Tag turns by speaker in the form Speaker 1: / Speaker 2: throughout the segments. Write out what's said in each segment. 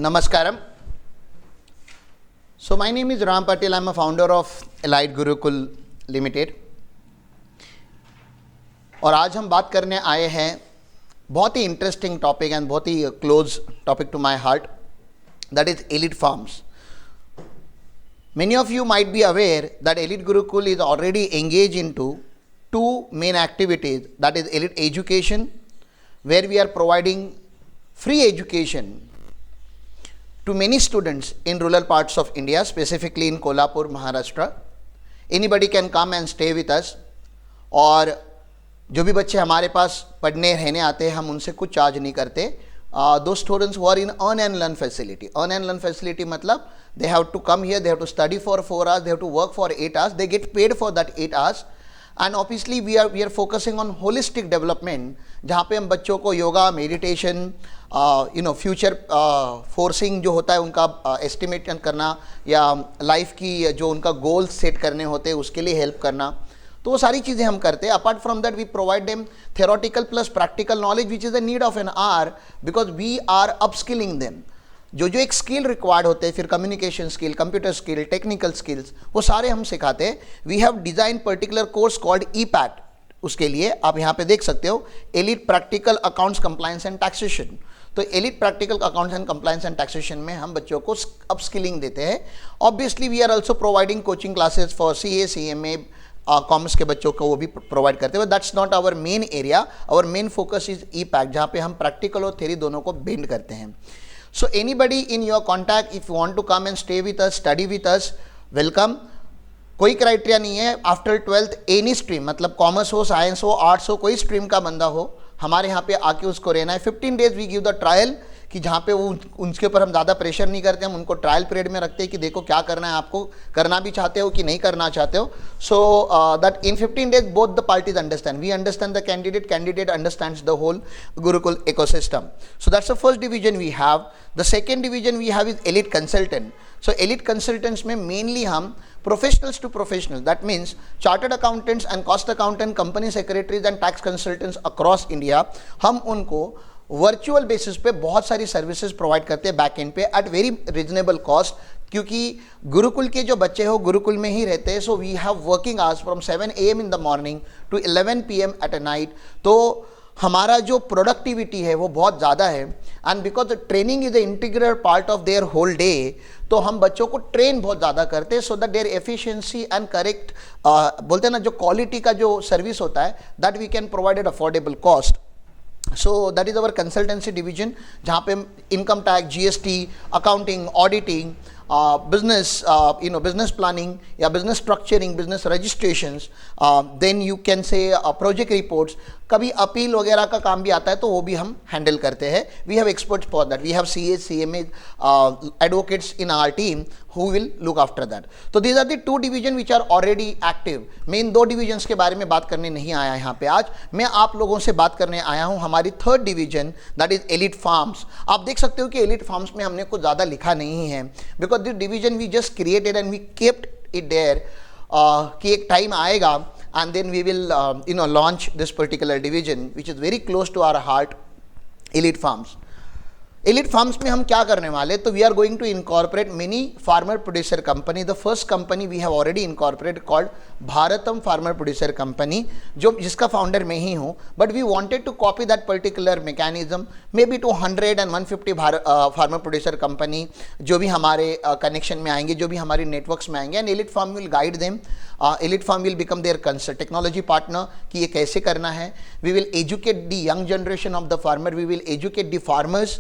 Speaker 1: Namaskaram. So my name is Ram Patel. I'm a founder of Elite Gurukul Limited. और आज हम बात करने आए हैं बहुत ही इंटरेस्टिंग टॉपिक एंड बहुत ही close topic to my heart, that is Elite Farms. Many of you might be aware that Elite Gurukul is already engaged into two main activities, that is Elite Education, where we are providing free education to many students in rural parts of India, specifically in Kolhapur, Maharashtra. Anybody can come and stay with us. और जो भी बच्चे हमारे पास पढ़ने रहने आते हैं, हम उनसे कुछ चार्ज नहीं करते. Those students who are in earn and learn facility. Earn and learn facility मतलब they have to come here, they have to study for 4 hours, they have to work for 8 hours, they get paid for that 8 hours. And obviously we are focusing on holistic development, जहाँ पे हम बच्चों को yoga, meditation, future forcing जो होता है उनका estimate करना, या लाइफ की जो उनका गोल्स सेट करने होते हैं उसके लिए हेल्प करना, तो वो सारी चीज़ें हम करते हैं. Apart from that we provide them theoretical plus practical knowledge which is the need of an hour, because we are upskilling them. जो एक स्किल रिक्वायर्ड होते हैं, फिर communication skill, computer skill, technical skills, वो सारे हम सिखाते हैं. We have design particular course called EPAT. उसके लिए आप यहाँ पे देख सकते हो, Elite practical accounts compliance and taxation. तो Elite practical accounts and compliance and taxation में हम बच्चों को अपस्किलिंग देते हैं. Obviously we are also providing coaching classes for CA, CMA, commerce के बच्चों को वो भी प्रोवाइड करते हैं. That's not our main area. Our main focus is EPAT, जहाँ पे हम प्रैक्टिकल और थ्योरी दोनों को बेंड करते हैं. So anybody in your contact, if you want to come and stay with us, study with us, welcome. कोई criteria नहीं है. आफ्टर 12th एनी स्ट्रीम, मतलब कॉमर्स हो, साइंस हो, आर्ट्स हो, कोई स्ट्रीम का बंदा हो, हमारे यहाँ पे आके उसको रहना है. 15 days we give the trial, कि जहाँ पे वो उनके ऊपर हम ज़्यादा प्रेशर नहीं करते, हम उनको ट्रायल पीरियड में रखते हैं कि देखो क्या करना है, आपको करना भी चाहते हो कि नहीं करना चाहते हो. सो that in 15 days both the parties understand. We understand the candidate understands the whole Gurukul ecosystem. So that's the first division we have. The second division we have is Elite Consultant. So Elite Consultants में mainly हम professionals to professionals, that means chartered accountants and cost accountant, company secretaries and tax consultants across India, हम उनको virtual basis पे बहुत सारी services provide करते हैं back and पे एट वेरी रिजनेबल कॉस्ट. क्योंकि गुरुकुल के जो बच्चे हो गुरुकुल में ही रहते हैं, so we have working hours from 7 AM in the morning to 11 PM at a night. तो हमारा जो प्रोडक्टिविटी है वो बहुत ज़्यादा है. And because the training is the integral part of their whole day, तो हम बच्चों को ट्रेन बहुत ज़्यादा करते हैं, so that their efficiency and correct बोलते हैं ना, जो क्वालिटी का जो सर्विस होता है, that we can provide at affordable cost. So that is our consultancy division, जहाँ पे income tax, GST, accounting, auditing, business, business planning या business structuring, business registrations, then you can say project reports, कभी appeal वगैरह का काम भी आता है तो वो भी हम हैंडल करते हैं. We have experts for that. We have CA, CMA advocates in our team who will look after that. So these are the two divisions which are already active. मैं इन 2 divisions के बारे में बात करने नहीं आया यहाँ पे आज. मैं आप लोगों से बात करने आया हूँ हमारी third division, that is elite farms. आप देख सकते हो कि एलिट फार्म्स में हमने कुछ ज़्यादा लिखा नहीं है, because this division we just created and we kept it there, कि एक टाइम आएगा and then we will launch this particular division which is very close to our heart, Elite Farms. Elite Farms में हम क्या करने वाले, तो we are going to incorporate many farmer producer company. The first company we have already incorporate called Bharatam farmer producer company, जिसका founder मैं ही हूँ. But we wanted to copy that particular mechanism may be to 100 and 150 farmer producer company जो भी हमारे connection में आएंगे, जो भी हमारे नेटवर्क्स में आएंगे. And Elite farm will guide them. Elite farm will become their consult technology partner, कि ये कैसे करना है. We will educate the young generation of the farmer, we will educate the farmers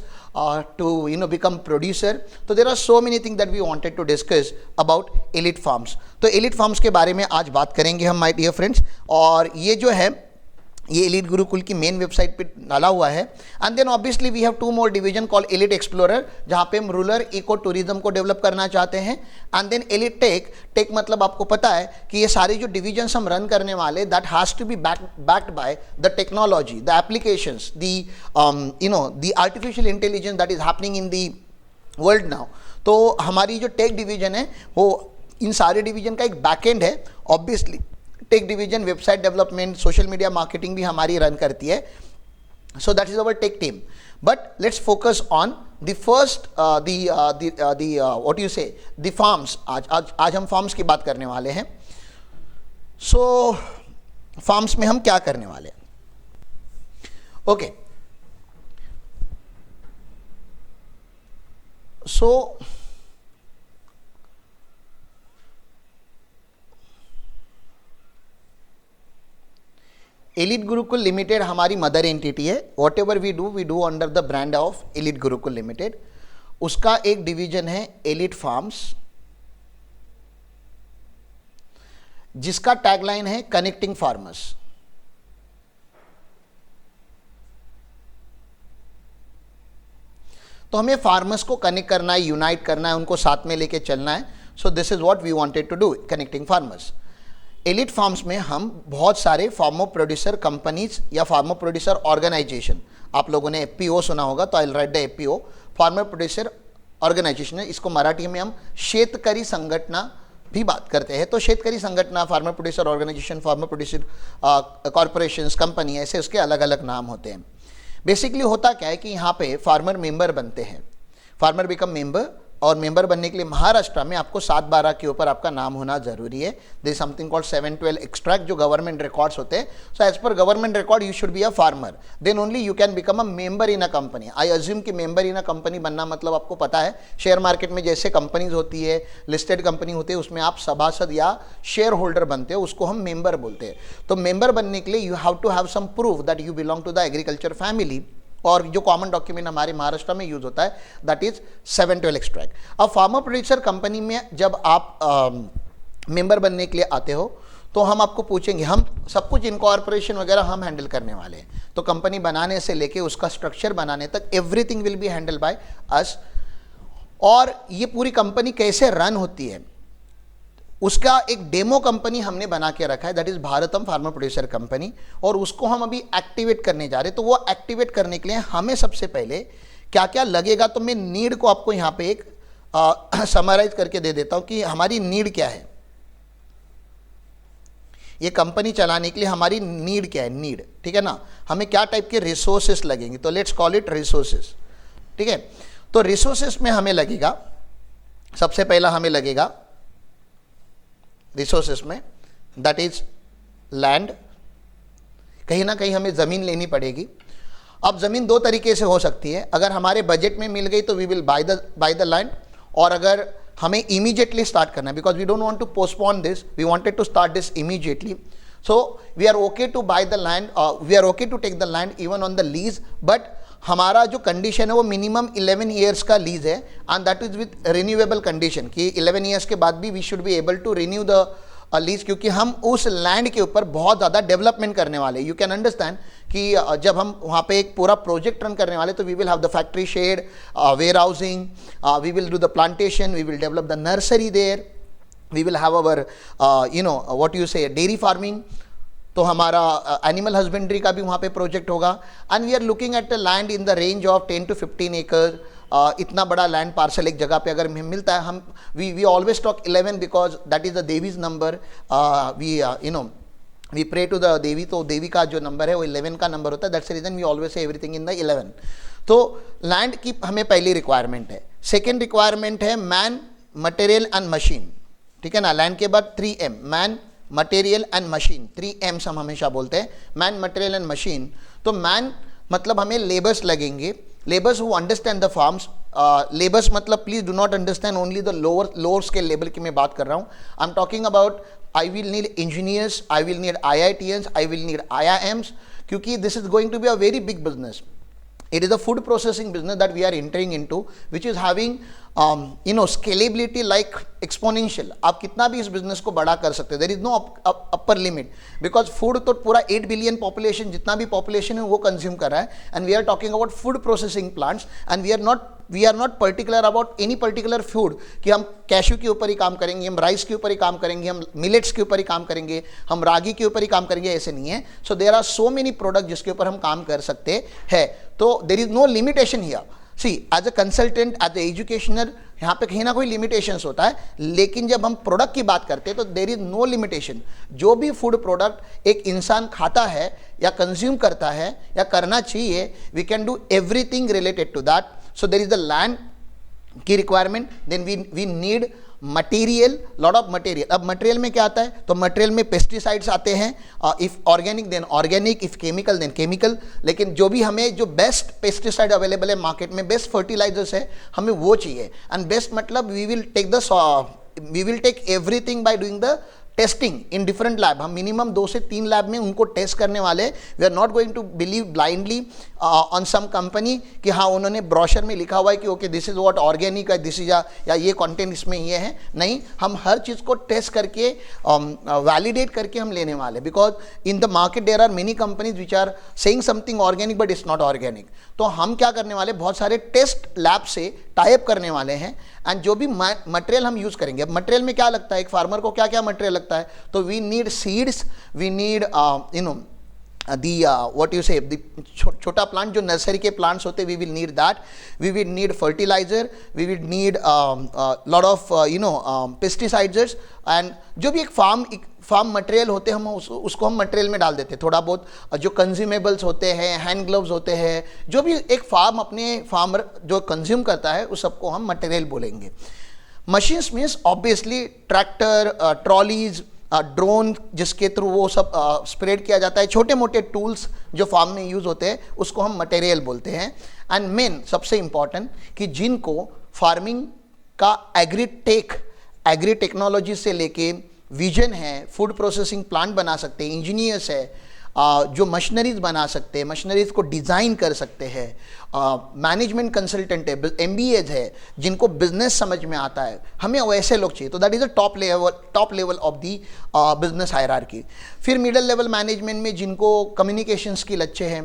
Speaker 1: to become producer. So there are so many things that we wanted to discuss about Elite Farms. तो Elite Farms के बारे में आज बात करेंगे हम, my dear friends. और ये जो है ये एलिट गुरुकुल की मेन वेबसाइट पे डाला हुआ है. And then obviously we have 2 more division call Elite Explorer, जहाँ पे हम रूरल इको टूरिज्म को डेवलप करना चाहते हैं. एंड देन एलिट टेक मतलब आपको पता है कि ये सारे जो डिवीजन्स हम रन करने वाले, that has to be backed by the technology, the applications, the artificial intelligence that is happening in the world now. तो हमारी जो टेक डिवीजन है वो इन सारे डिवीजन का एक बैकएंड है. Obviously tech division website development, social media marketing भी हमारी रन करती है. So that is our tech team. But let's focus on the first what you say, the farms. आज हम farms की बात करने वाले हैं. So farms में हम क्या करने वाले हैं? Okay. So Elite Gurukul Limited हमारी मदर एंटिटी है. Whatever we do under the brand of Elite Gurukul Limited. उसका एक डिवीजन है एलिट फार्म्स, जिसका टैगलाइन है कनेक्टिंग फार्मर्स. तो हमें फार्मर्स को कनेक्ट करना है, यूनाइट करना है, उनको साथ में लेके चलना है. So this is what we wanted to do, connecting farmers. Elite Farms में हम बहुत सारे फार्मर प्रोड्यूसर कंपनीज या फार्मर प्रोड्यूसर ऑर्गेनाइजेशन, आप लोगों ने एफपीओ सुना होगा, तो I will write the FPO, farmer producer organisation है. इसको मराठी में हम शेतकरी संघटना भी बात करते हैं. तो शेतकरी संघटना, farmer producer organisation, farmer producer corporations, company, ऐसे उसके अलग अलग नाम होते हैं. बेसिकली होता क्या है कि यहाँ पे फार्मर मेंबर बनते हैं, फार्मर बिकम मेंबर, और मेंबर बनने के लिए महाराष्ट्र में आपको 7/12 के ऊपर आपका नाम होना जरूरी है. There is something called 712 extract, जो गवर्नमेंट रिकॉर्ड्स होते हैं. So as per government record you should be a farmer, then only you can become a member in a company. I assume कि मेंबर इन अ कंपनी बनना मतलब आपको पता है, share market में जैसे कंपनीज होती है, लिस्टेड कंपनी होती है, उसमें आप सभासद या शेयर होल्डर बनते हो, उसको हम मेंबर बोलते हैं. तो मेंबर बनने के लिए you have to have some proof that you belong to the agriculture family, और जो कॉमन डॉक्यूमेंट हमारे महाराष्ट्र में यूज होता है दैट इज 712 एक्सट्रैक्ट. अब फार्मर प्रोड्यूसर कंपनी में जब आप मेंबर बनने के लिए आते हो तो हम आपको पूछेंगे, हम सब कुछ इनकॉर्पोरेशन वगैरह हम हैंडल करने वाले हैं. तो कंपनी बनाने से लेके उसका स्ट्रक्चर बनाने तक everything will be handle by us. और ये पूरी कंपनी कैसे रन होती है उसका एक डेमो कंपनी हमने बना के रखा है, that is Bharatam farmer producer company, और उसको हम अभी एक्टिवेट करने जा रहे हैं. तो वो एक्टिवेट करने के लिए हमें सबसे पहले क्या क्या लगेगा, तो मैं नीड को आपको यहाँ पे एक समराइज करके दे देता हूँ कि हमारी नीड क्या है. ये कंपनी चलाने के लिए हमारी नीड क्या है, नीड, ठीक है ना. हमें क्या टाइप के रिसोर्सेस लगेंगे, तो लेट्स कॉल इट रिसोर्सेस, ठीक है. तो रिसोर्सेस में हमें लगेगा, सबसे पहला हमें लगेगा रिसोर्सेस में, दैट इज लैंड. कहीं ना कहीं हमें ज़मीन लेनी पड़ेगी. अब ज़मीन दो तरीके से हो सकती है, अगर हमारे बजट में मिल गई तो we will buy the land, और अगर हमें इमीडिएटली स्टार्ट करना है, because we don't want to postpone this, we wanted to start this immediately. So we are okay to buy the land, we are okay to take the land even on the lease, but हमारा जो condition है वो minimum 11 years का lease है, and that is with renewable condition कि 11 years के बाद भी we should be able to renew the lease, क्योंकि हम उस लैंड के ऊपर बहुत ज़्यादा डेवलपमेंट करने वाले. यू कैन अंडरस्टैंड कि जब हम वहाँ पे एक पूरा प्रोजेक्ट रन करने वाले, तो we will have the factory shed, warehousing, we will do the plantation, we will develop the nursery there, we will have our what you say dairy farming, तो हमारा एनिमल हस्बेंड्री का भी वहाँ पे project होगा. And we are looking at the land in the range of 10 to 15 एकड़. इतना बड़ा लैंड पार्सल एक जगह पे अगर हमें मिलता है, हम we always talk 11 because that is the Devi's number. We pray to the Devi, तो देवी का जो नंबर है वो 11 का नंबर होता है. That's the reason we always say everything in the 11. तो लैंड की हमें पहली रिक्वायरमेंट है. सेकेंड रिक्वायरमेंट है मैन, मटेरियल एंड मशीन, ठीक है ना. लैंड के बाद 3M, man, material and machine, 3Ms हम हमेशा बोलते हैं, मैन, मटेरियल एंड मशीन. तो मैन मतलब हमें लेबर्स लगेंगे, labours who understand the farms. Labours मतलब please do not understand only the lower scale level की मैं बात कर रहा हूँ. I am talking about I will need engineers, I will need IITians, I will need IIMs, क्योंकि this is going to be a very big business. It is a food processing business that we are entering into, which is having scalability like exponential. आप कितना भी इस business को बड़ा कर सकते हैं, there is no upper limit, because food तो पूरा 8 बिलियन पॉपुलेशन, जितना भी पॉपुलेशन है वो कंज्यूम कर रहा है. And we are talking about food processing plants, and we are not particular about any particular food कि हम कैशू के ऊपर ही काम करेंगे, हम राइस के ऊपर ही काम करेंगे, हम मिलेट्स के ऊपर ही काम करेंगे, हम रागी के ऊपर ही काम करेंगे, ऐसे नहीं है. So there are so many product जिसके ऊपर हम काम कर सकते हैं. तो there is no limitation here. See as a consultant, as a educationer, यहाँ पे कहीं ना कोई लिमिटेशंस होता है, लेकिन जब हम प्रोडक्ट की बात करते हैं तो देर इज नो लिमिटेशन। जो भी फूड प्रोडक्ट एक इंसान खाता है या कंज्यूम करता है या करना चाहिए, we can do everything related to that. So there is the land की requirement, then we need material, lot of material. अब मटेरियल में क्या आता है, तो मटेरियल में पेस्टिसाइड्स आते हैं, if organic then organic, if chemical then chemical. लेकिन जो भी हमें जो बेस्ट पेस्टिसाइड अवेलेबल है मार्केट में, बेस्ट फर्टिलाइजर्स है, हमें वो चाहिए। एंड बेस्ट मतलब we will take everything by doing the testing in different lab. हम मिनिमम 2 से 3 लैब में उनको टेस्ट करने वाले। We are not going to believe blindly on some company कि हाँ उन्होंने ब्रोशर में लिखा हुआ है कि okay this is what organic है, दिस इज या ये कंटेंट इसमें ये है। नहीं, हम हर चीज़ को टेस्ट करके वैलिडेट करके हम लेने वाले, because in the market there are many companies which are saying something organic but it's not organic. तो हम क्या करने वाले, बहुत सारे टेस्ट लैब से टाइप करने वाले हैं। एंड जो भी मटेरियल हम यूज़ करेंगे, अब मटेरियल में क्या लगता है, एक फार्मर को क्या क्या मटेरियल लगता है, तो we need seeds, we need what you say, the छोटा प्लांट जो नर्सरी के प्लांट्स होते हैं, we will need that, we will need fertilizer, we will need lot of pesticides, and जो भी एक फार्म मटेरियल होते हैं हम उसको हम मटेरियल में डाल देते हैं। थोड़ा बहुत जो कंज्यूमेबल्स होते हैं, हैंड ग्लव्स होते हैं, जो भी एक फार्मर जो कंज्यूम करता है उस सबको हम मटेरियल बोलेंगे। Machines means obviously tractor, trolleys, drone जिसके थ्रू वो सब स्प्रेड किया जाता है, छोटे मोटे टूल्स जो फार्म में यूज़ होते हैं उसको हम मटेरियल बोलते हैं। एंड मेन सबसे इम्पॉर्टेंट कि जिनको फार्मिंग का एग्री टेक्नोलॉजी से लेके विजन है, फूड प्रोसेसिंग प्लांट बना सकते हैं, इंजीनियर्स है, जो मशीनरीज बना सकते हैं, मशीनरीज को डिज़ाइन कर सकते हैं, मैनेजमेंट कंसल्टेंट है, MBAs है, जिनको बिजनेस समझ में आता है, हमें वैसे लोग चाहिए। तो that is a top level of the business hierarchy. फिर मिडिल लेवल मैनेजमेंट में जिनको कम्युनिकेशन स्किल अच्छे हैं,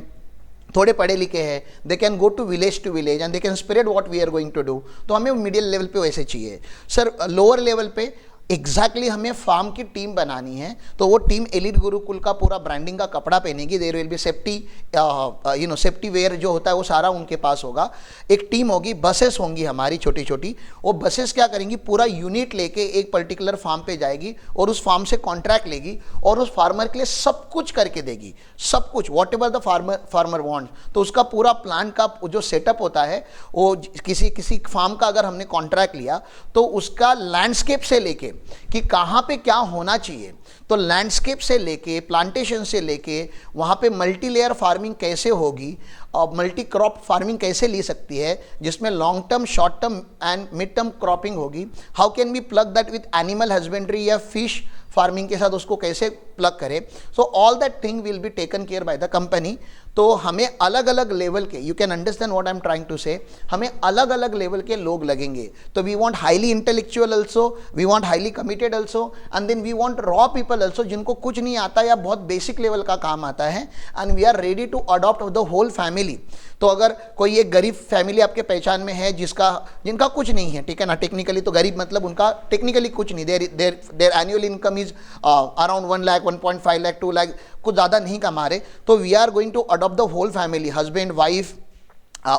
Speaker 1: थोड़े पढ़े लिखे हैं, they can go to village and they can spread what we are going to do. तो हमें मिडिल लेवल पे वैसे चाहिए। सर लोअर लेवल पे एग्जैक्टली हमें फार्म की टीम बनानी है, तो वो टीम एलिट गुरुकुल का पूरा ब्रांडिंग का कपड़ा पहनेगी। There will be safety wear जो होता है वो सारा उनके पास होगा। एक टीम होगी, बसेस होंगी हमारी छोटी छोटी, वो बसेस क्या करेंगी, पूरा यूनिट लेके एक पर्टिकुलर फार्म पे जाएगी और उस फार्म से कॉन्ट्रैक्ट लेगी और उस फार्मर के लिए सब कुछ करके देगी, सब कुछ what ever the farmer wants. तो उसका पूरा प्लान का जो सेटअप होता है, वो किसी फार्म का अगर हमने कॉन्ट्रैक्ट लिया तो उसका लैंडस्केप से लेके कि कहाँ पे क्या होना चाहिए, तो लैंडस्केप से लेके, प्लांटेशन से लेके, वहाँ पे मल्टी लेयर फार्मिंग कैसे होगी और मल्टी क्रॉप फार्मिंग कैसे ली सकती है, जिसमें long term, short term and mid term cropping होगी। How can we plug that with animal husbandry या फिश फार्मिंग के साथ उसको कैसे प्लग करें। So all that thing will be taken care by the company. तो हमें अलग अलग लेवल के, you can understand what I am trying to say, हमें अलग अलग लेवल के लोग लगेंगे। तो we want highly intellectual also, we want highly committed also, and then we want raw people also, जिनको कुछ नहीं आता या बहुत बेसिक लेवल का काम आता है, and we are ready to adopt the whole family. तो अगर कोई एक गरीब फैमिली आपके पहचान में है जिनका कुछ नहीं है, ठीक है ना, टेक्निकली तो गरीब मतलब उनका टेक्निकली कुछ नहीं, their annual income is around 1 lakh, 1.5 lakh, 2 lakh, कुछ ज़्यादा नहीं कमा रहे, तो we are going to adopt the whole family, husband wife,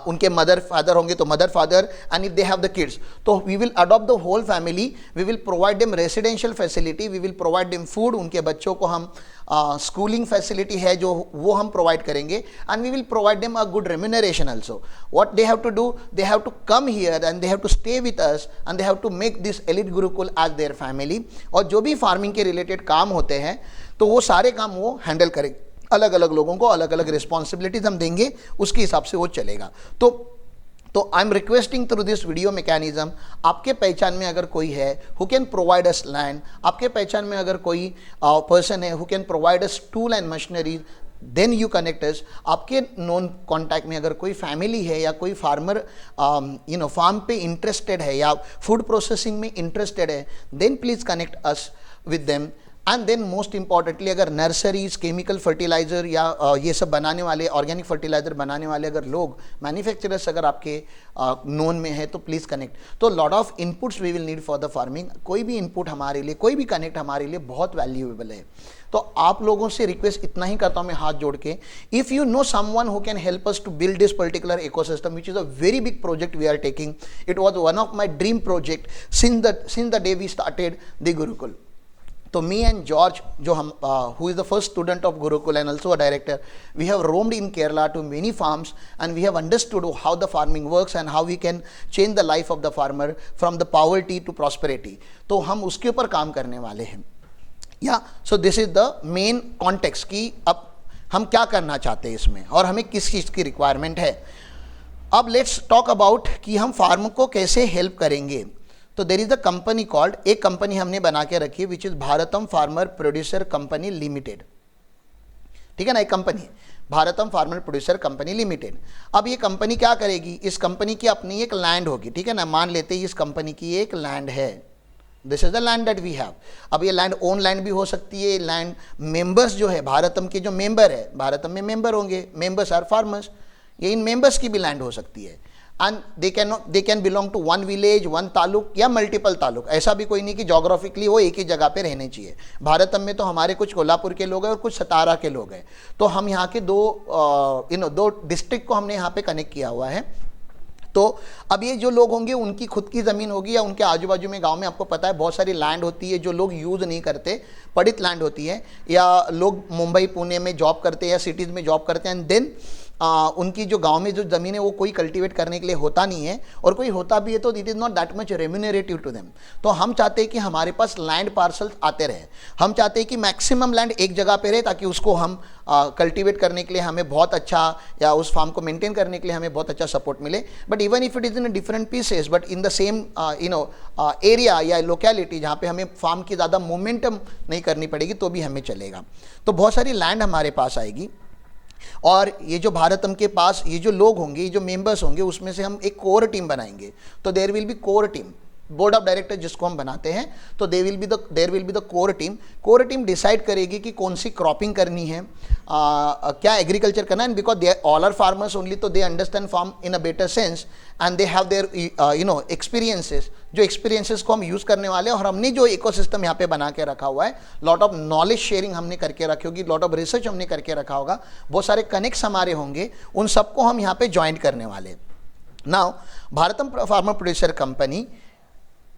Speaker 1: उनके मदर फादर होंगे तो mother father, and if they have the kids, तो we will adopt the whole family, we will provide them residential facility, we will provide them food, उनके बच्चों को हम schooling facility है जो वो हम प्रोवाइड करेंगे, and we will provide them a good remuneration also. What they have to do, they have to come here and they have to stay with us and they have to make this elite Gurukul as their family. और जो भी farming के related काम होते हैं तो वो सारे काम वो हैंडल करेंगे, अलग अलग लोगों को अलग अलग रिस्पॉन्सिबिलिटीज हम देंगे, उसके हिसाब से वो चलेगा। तो I am requesting through this video mechanism, आपके पहचान में अगर कोई है who can provide us land, आपके पहचान में अगर कोई पर्सन है who can provide us tool and machineries, then you connect us. आपके नॉन कॉन्टैक्ट में अगर कोई फैमिली है या कोई फार्मर फार्म पे इंटरेस्टेड है या फूड प्रोसेसिंग में इंटरेस्टेड है, then please connect us with them. And then most importantly अगर नर्सरीज, केमिकल फर्टिलाइजर या ये सब बनाने वाले, ऑर्गेनिक फर्टिलाइजर बनाने वाले अगर लोग, मैन्युफैक्चरर्स अगर आपके नोन में है तो प्लीज़ कनेक्ट। तो lot of inputs we will need for the farming. कोई भी इनपुट हमारे लिए, कोई भी कनेक्ट हमारे लिए बहुत वैल्यूएबल है। तो आप लोगों से रिक्वेस्ट इतना ही करता हूं मैं हाथ जोड़ के, if you know someone who can help us to build this particular ecosystem which is a very big project we are taking. It was one of my dream project since the day we started the Gurukul. तो me and George, जो हम who is the first student of Gurukul and also a director, we have roamed in Kerala to many farms and we have understood how the farming works and how we can change the life of the farmer from the poverty to prosperity. तो हम उसके ऊपर काम करने वाले हैं। या सो this is the main context कि अब हम क्या करना चाहते हैं इसमें और हमें किस चीज़ की रिक्वायरमेंट है। अब लेट्स टॉक अबाउट कि हम फार्म को कैसे हेल्प करेंगे। तो there is a company called, एक कंपनी हमने बना के रखी है which is Bharatam farmer producer company limited. ठीक है ना, एक कंपनी है Bharatam farmer producer company limited. अब ये कंपनी क्या करेगी, इस कंपनी की अपनी एक लैंड होगी। ठीक है ना, मान लेते हैं इस कंपनी की एक लैंड है, this is the land that we have. अब ये लैंड ओन लैंड भी हो सकती है, लैंड मेंबर्स जो है भारतम के जो मेंबर है, भारतम में मेंबर होंगे, मेंबर्स आर फार्मर्स, ये इन मेंबर्स की भी लैंड हो सकती है। And they can belong to one village, one taluk या मल्टीपल तालुक। ऐसा भी कोई नहीं कि जोग्राफिकली वो एक ही जगह पे रहने चाहिए। भारतम में तो हमारे कुछ कोल्हापुर के लोग हैं और कुछ सतारा के लोग हैं, तो हम यहाँ के दो डिस्ट्रिक्ट को हमने यहाँ पे कनेक्ट किया हुआ है। तो अब ये जो लोग होंगे उनकी खुद की ज़मीन होगी या उनके आजू बाजू में गांव में, आपको पता है बहुत सारी लैंड होती है जो लोग यूज़ नहीं करते, पड़ित लैंड होती है, या लोग मुंबई पुणे में जॉब करते हैं या सिटीज़ में जॉब करते हैं, एंड देन उनकी जो गांव में जो ज़मीन है वो कोई कल्टीवेट करने के लिए होता नहीं है, और कोई होता भी है तो it is not that much remunerative to them. तो हम चाहते हैं कि हमारे पास लैंड पार्सल्स आते रहे, हम चाहते हैं कि मैक्सिमम लैंड एक जगह पे रहे ताकि उसको हम कल्टीवेट करने के लिए हमें बहुत अच्छा, या उस फार्म को मेंटेन करने के लिए हमें बहुत अच्छा सपोर्ट मिले। But even if it is in different pieces but in the same area या लोकेलिटी जहाँ पे हमें फार्म की ज़्यादा मोमेंटम नहीं करनी पड़ेगी तो भी हमें चलेगा। तो बहुत सारी लैंड हमारे पास आएगी, और ये जो भारतम के पास ये जो लोग होंगे, ये जो मेंबर्स होंगे, उसमें से हम एक कोर टीम बनाएंगे। तो there will be core team, board of director जिसको हम बनाते हैं, तो there will be the core team. Core team decide करेगी कि कौन सी क्रॉपिंग करनी है, क्या एग्रीकल्चर करना है, and because they all are farmers only, तो they understand farm in a better sense and they have their experiences, जो एक्सपीरियंसेस को हम यूज़ करने वाले हैं। और हमने जो इकोसिस्टम यहाँ पे बना के रखा हुआ है, लॉट ऑफ नॉलेज शेयरिंग हमने करके रखी होगी, लॉट ऑफ रिसर्च हमने करके रखा होगा, बहुत सारे कनेक्ट्स हमारे होंगे, उन सबको हम यहाँ पे ज्वाइन करने वाले। Now Bharatam farmer producer company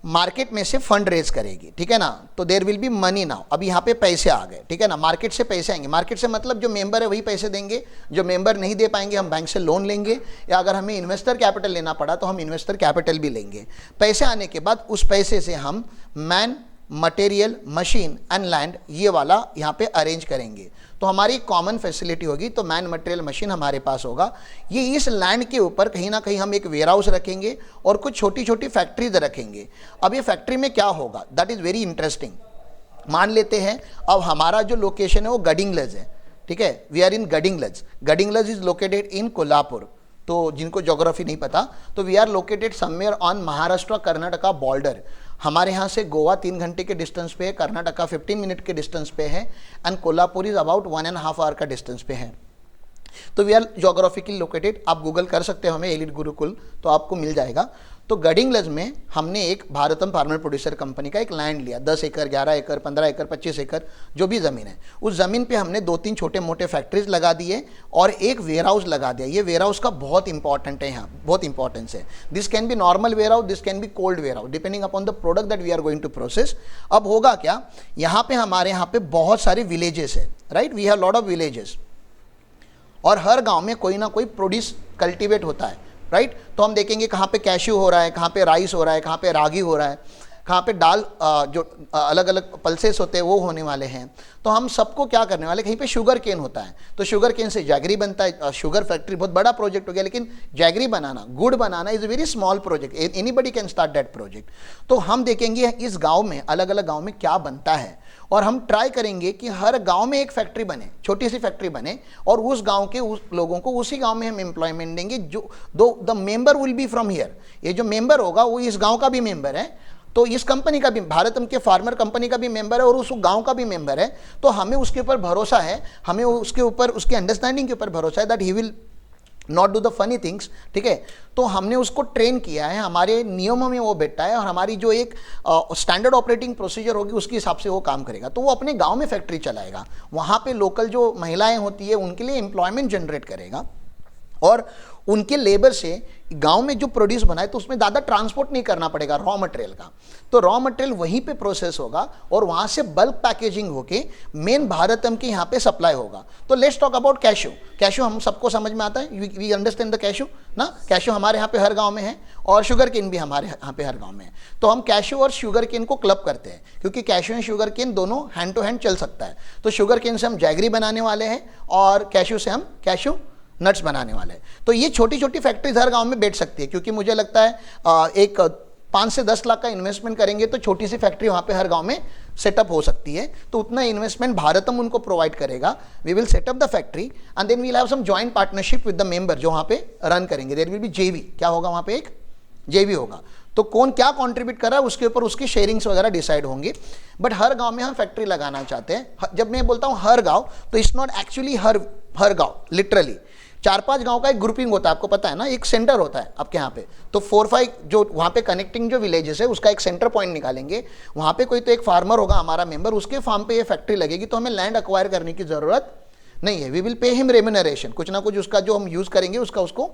Speaker 1: market में से फंड रेज करेगी, ठीक है ना। तो there will be money now, अब यहाँ पे पैसे आ गए, ठीक है ना, मार्केट से पैसे आएंगे। मार्केट से मतलब जो मेंबर है वही पैसे देंगे, जो मेंबर नहीं दे पाएंगे हम बैंक से लोन लेंगे, या अगर हमें इन्वेस्टर कैपिटल लेना पड़ा तो हम इन्वेस्टर कैपिटल भी लेंगे। पैसे आने के बाद उस पैसे से हम man, material, machine and land ये वाला यहाँ पे अरेंज करेंगे। तो हमारी कॉमन फैसिलिटी होगी, तो मैन, मटेरियल, मशीन हमारे पास होगा। ये इस लैंड के ऊपर कहीं ना कहीं हम एक वेयर हाउस रखेंगे और कुछ छोटी छोटी फैक्ट्रीज रखेंगे। अब ये फैक्ट्री में क्या होगा, दैट इज़ वेरी इंटरेस्टिंग। मान लेते हैं अब हमारा जो लोकेशन है वो गडिंगलज है, ठीक है, we are in Gadhinglaj. Gadhinglaj is located in Kolhapur. तो जिनको ज्योग्राफी नहीं पता, तो we are located somewhere on Maharashtra Karnataka border. हमारे यहाँ से गोवा 3 घंटे के डिस्टेंस पे है, कर्नाटका 15 मिनट के डिस्टेंस पे है, and Kolhapur is about 1.5 hour का डिस्टेंस पे है। तो वी आर ज्योग्राफिकली लोकेटेड। आप गूगल कर सकते हो हमें एलिट गुरुकुल, तो आपको मिल जाएगा। तो गडिंगलज में हमने एक भारतम फार्मर प्रोड्यूसर कंपनी का एक लैंड लिया, 10 एकड़, 11 एकड़, 15 एकड़, 25 एकड़, जो भी ज़मीन है। उस ज़मीन पे हमने 2-3 छोटे मोटे फैक्ट्रीज लगा दिए और एक वेयर हाउस लगा दिया। ये वेयर हाउस का बहुत इंपॉर्टेंट है, यहाँ बहुत इंपॉर्टेंस है। This can be normal warehouse, this can be cold warehouse, depending upon the product that we are going to process. अब होगा क्या, यहाँ पे हमारे यहाँ पे बहुत सारे विलेजेस है, right, we have lot of villages, और हर गाँव में कोई ना कोई प्रोड्यूस कल्टिवेट होता है, राइट। तो हम देखेंगे कहाँ पे कैश्यू हो रहा है, कहाँ पे राइस हो रहा है, कहाँ पे रागी हो रहा है, कहाँ पे दाल, जो अलग अलग पल्सेस होते हैं वो होने वाले हैं। तो हम सबको क्या करने वाले, कहीं पे शुगर केन होता है तो शुगर केन से जैगरी बनता है। शुगर फैक्ट्री बहुत बड़ा प्रोजेक्ट हो गया, लेकिन जैगरी बनाना, गुड़ बनाना is a very small project, anybody can start that project. तो हम देखेंगे इस गाँव में, अलग अलग गाँव में क्या बनता है, और हम ट्राई करेंगे कि हर गांव में एक फैक्ट्री बने, छोटी सी फैक्ट्री बने, और उस गांव के उस लोगों को उसी गांव में हम एम्प्लॉयमेंट देंगे। जो the member will be from here, ये जो मेंबर होगा वो इस गांव का भी मेंबर है, तो इस कंपनी का भी, भारतम के फार्मर कंपनी का भी मेंबर है और उस गांव का भी मेंबर है, तो हमें उसके ऊपर भरोसा है, हमें उसके ऊपर उसके अंडरस्टैंडिंग के ऊपर भरोसा है that he will not do the funny things, ठीक है। तो हमने उसको ट्रेन किया है, हमारे नियमों में वो बैठा है और हमारी जो एक स्टैंडर्ड ऑपरेटिंग प्रोसीजर होगी उसके हिसाब से वो काम करेगा। तो वो अपने गांव में फैक्ट्री चलाएगा, वहाँ पे लोकल जो महिलाएं होती है उनके लिए एम्प्लॉयमेंट जनरेट करेगा और उनके लेबर से गांव में जो प्रोड्यूस बनाए तो उसमें ज़्यादा ट्रांसपोर्ट नहीं करना पड़ेगा रॉ मटेरियल का, तो रॉ मटेरियल वहीं पे प्रोसेस होगा और वहाँ से बल्क पैकेजिंग होके मेन भारतम के यहाँ पे सप्लाई होगा। तो let's talk about cashew. Cashew हम सबको समझ में आता है, वी अंडरस्टैंड द कैशू ना। कैशू हमारे यहाँ पे हर गाँव में है और शुगर केन भी हमारे यहाँ पे हर गाँव में है। तो हम कैशू और शुगर केन को क्लब करते हैं क्योंकि कैशू एंड शुगर केन दोनों हैंड टू हैंड चल सकता है। तो शुगर केन से हम जैगरी बनाने वाले हैं और कैशू से हम कैशू नट्स बनाने वाले हैं। तो ये छोटी छोटी फैक्ट्रीज हर गांव में बैठ सकती है क्योंकि मुझे लगता है एक 5 से 10 लाख का इन्वेस्टमेंट करेंगे तो छोटी सी फैक्ट्री वहाँ पे हर गांव में सेटअप हो सकती है। तो उतना इन्वेस्टमेंट भारतम उनको प्रोवाइड करेगा। We will set up the factory and then we will have some joint partnership with the member जो वहाँ पे रन करेंगे। देयर विल बी जेवी, क्या होगा वहाँ पे, एक जेवी होगा। तो कौन क्या कंट्रीब्यूट कर रहा है उसके ऊपर उसकी शेयरिंग्स वगैरह डिसाइड होंगे। बट हर गांव में हम फैक्ट्री लगाना चाहते हैं। जब मैं बोलता हूँ हर गांव, तो इट्स नॉट एक्चुअली हर गांव, लिटरली 4-5 गांव का एक ग्रुपिंग होता है, आपको पता है ना, एक सेंटर होता है आपके यहाँ पे। तो 4-5 जो वहाँ पे कनेक्टिंग जो विलेजेस है उसका एक सेंटर पॉइंट निकालेंगे। वहाँ पे कोई तो एक फार्मर होगा हमारा मेंबर, उसके फार्म पे ये फैक्ट्री लगेगी तो हमें लैंड अक्वायर करने की जरूरत नहीं है। We will pay him remuneration, कुछ ना कुछ उसका जो हम यूज़ करेंगे उसका उसको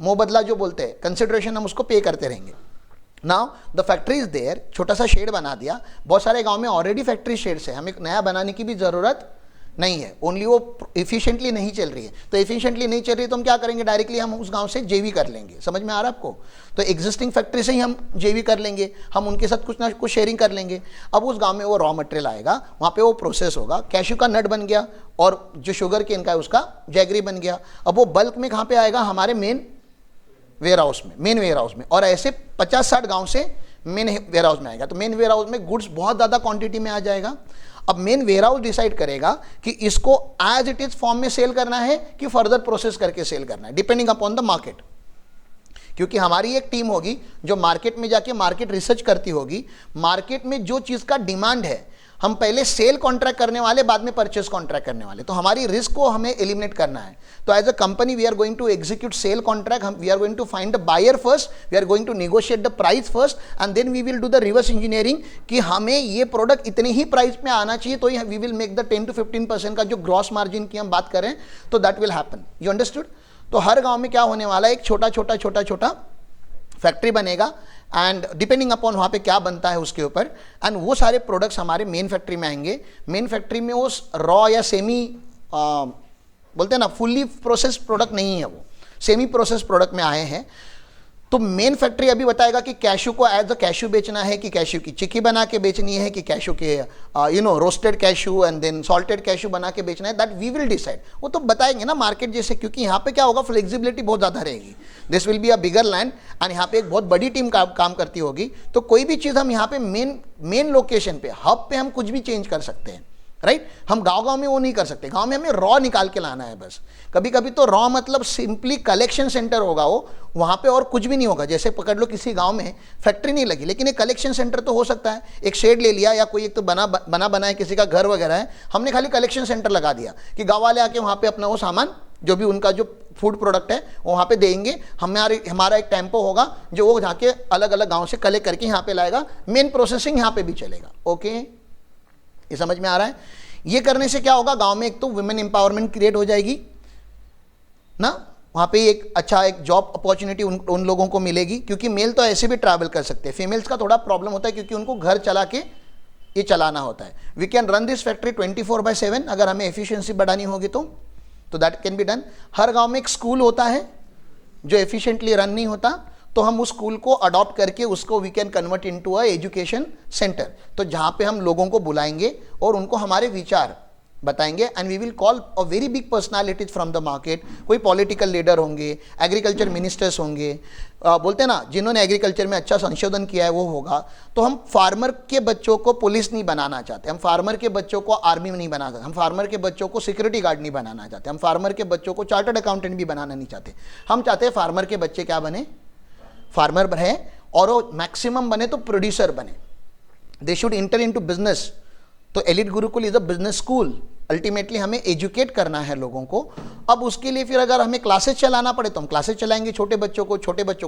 Speaker 1: मोबदला जो बोलते हैं कंसिडरेशन हम उसको पे करते रहेंगे। Now the factory is there, छोटा सा शेड बना दिया। बहुत सारे गांव में ऑलरेडी फैक्ट्री शेड्स है, हमें नया बनाने की भी ज़रूरत नहीं है। ओनली वो इफिशिएंटली नहीं चल रही है, तो इफिशिएंटली नहीं चल रही है तो हम क्या करेंगे, डायरेक्टली हम उस गांव से जेवी कर लेंगे। समझ में आ रहा है आपको? तो एग्जिस्टिंग फैक्ट्री से ही हम जेवी कर लेंगे, हम उनके साथ कुछ ना कुछ शेयरिंग कर लेंगे। अब उस गांव में वो रॉ मटेरियल आएगा, वहाँ पे वो प्रोसेस होगा, कैशू का नट बन गया और जो शुगर केन का है उसका जैगरी बन गया। अब वो बल्क में कहाँ पे आएगा, हमारे मेन वेयर हाउस में, और ऐसे 50-60 गांव से मेन वेयर हाउस में आएगा। तो मेन वेयर हाउस में गुड्स बहुत ज़्यादा क्वांटिटी में आ जाएगा। अब मेन वेयर हाउस डिसाइड करेगा कि इसको एज इट इज फॉर्म में सेल करना है कि फर्दर प्रोसेस करके सेल करना है, डिपेंडिंग अपॉन द मार्केट। क्योंकि हमारी एक टीम होगी जो मार्केट में जाके मार्केट रिसर्च करती होगी, मार्केट में जो चीज़ का डिमांड है हम पहले सेल कॉन्ट्रैक्ट करने वाले, बाद में परचेस कॉन्ट्रैक्ट करने वाले। तो हमारी रिस्क को हमें एलिमिनेट करना है। तो as a company we are going to execute sale contract, we are going to find the buyer first, we are going to negotiate the price first and then we will do the reverse engineering कि हमें ये product इतने ही price में आना चाहिए, तो we will make the 10 to 15% का जो ग्रॉस मार्जिन की हम बात करें तो that will happen. You understood? तो हर गाँव में क्या होने वाला है, एक छोटा फैक्ट्री बनेगा एंड डिपेंडिंग अपॉन वहाँ पे क्या बनता है उसके ऊपर, एंड वो सारे प्रोडक्ट्स हमारे मेन फैक्ट्री में आएंगे। मेन फैक्ट्री में वो रॉ या सेमी बोलते हैं ना, फुल्ली प्रोसेस प्रोडक्ट नहीं है, वो सेमी प्रोसेस प्रोडक्ट में आए हैं। तो मेन फैक्ट्री अभी बताएगा कि कैशू को एज अ कैशू बेचना है, कि कैशू की चिक्की बना के बेचनी है, कि कैशू के roasted cashew and then salted cashew बना के बेचना है, दैट वी विल डिसाइड। वो तो बताएंगे ना मार्केट जैसे, क्योंकि यहाँ पे क्या होगा, फ्लेक्सिबिलिटी बहुत ज़्यादा रहेगी। This will be a bigger land and यहाँ पे एक बहुत बड़ी टीम काम करती होगी। तो कोई भी चीज़ हम यहाँ पे मेन लोकेशन पे, हब पे हम कुछ भी चेंज कर सकते हैं, राइट? हम गांव में वो नहीं कर सकते। गांव में हमें रॉ निकाल के लाना है बस। कभी कभी तो रॉ मतलब सिंपली कलेक्शन सेंटर होगा वो, वहाँ पे और कुछ भी नहीं होगा। जैसे पकड़ लो किसी गांव में फैक्ट्री नहीं लगी, लेकिन एक कलेक्शन सेंटर तो हो सकता है। एक शेड ले लिया या कोई एक तो बना है, किसी का घर वगैरह है, हमने खाली कलेक्शन सेंटर लगा दिया कि गाँव वाले आके वहाँ पे अपना वो सामान जो भी उनका जो फूड प्रोडक्ट है वो वहाँ पे देंगे। हमारा एक टेम्पो होगा जो वो जाके अलग अलग गाँव से कलेक्ट करके यहाँ पे लाएगा। मेन प्रोसेसिंग यहाँ पे भी चलेगा। ओके, ये समझ में आ रहा है? ये करने से क्या होगा, गांव में एक तो वुमेन एम्पावरमेंट क्रिएट हो जाएगी ना, वहाँ पे एक अच्छा एक जॉब अपॉर्चुनिटी उन लोगों को मिलेगी, क्योंकि मेल तो ऐसे भी ट्रैवल कर सकते हैं। फीमेल्स का थोड़ा प्रॉब्लम होता है क्योंकि उनको घर चला के ये चलाना होता है। We can run this factory 24/7 अगर हमें एफिशिएंसी बढ़ानी होगी तो दैट कैन बी डन। हर गाँव में एक स्कूल होता है जो एफिशिएंटली रन नहीं होता, तो हम उस स्कूल को अडॉप्ट करके उसको we can convert into a education centre. तो जहाँ पे हम लोगों को बुलाएंगे और उनको हमारे विचार बताएंगे and we will call a very big personalities from the market. कोई पॉलिटिकल लीडर होंगे, एग्रीकल्चर मिनिस्टर्स होंगे, बोलते हैं ना जिन्होंने एग्रीकल्चर में अच्छा संशोधन किया है वो होगा। तो हम फार्मर के बच्चों को पुलिस नहीं बनाना चाहते, हम फार्मर के बच्चों को आर्मी में नहीं बनाना चाहते, हम फार्मर के बच्चों को सिक्योरिटी गार्ड नहीं बनाना चाहते, हम फार्मर के बच्चों को चार्टर्ड अकाउंटेंट भी बनाना नहीं चाहते। हम चाहते हैं फार्मर के बच्चे क्या बने, फार्मर है और वो मैक्सिमम बने तो प्रोड्यूसर बने, they should enter into business. तो elite Gurukul is a business school. Ultimately हमें एजुकेट करना है लोगों को। अब उसके लिए फिर अगर हमें क्लासेस चलाना पड़े तो हम क्लासेस चलाएंगे छोटे बच्चों को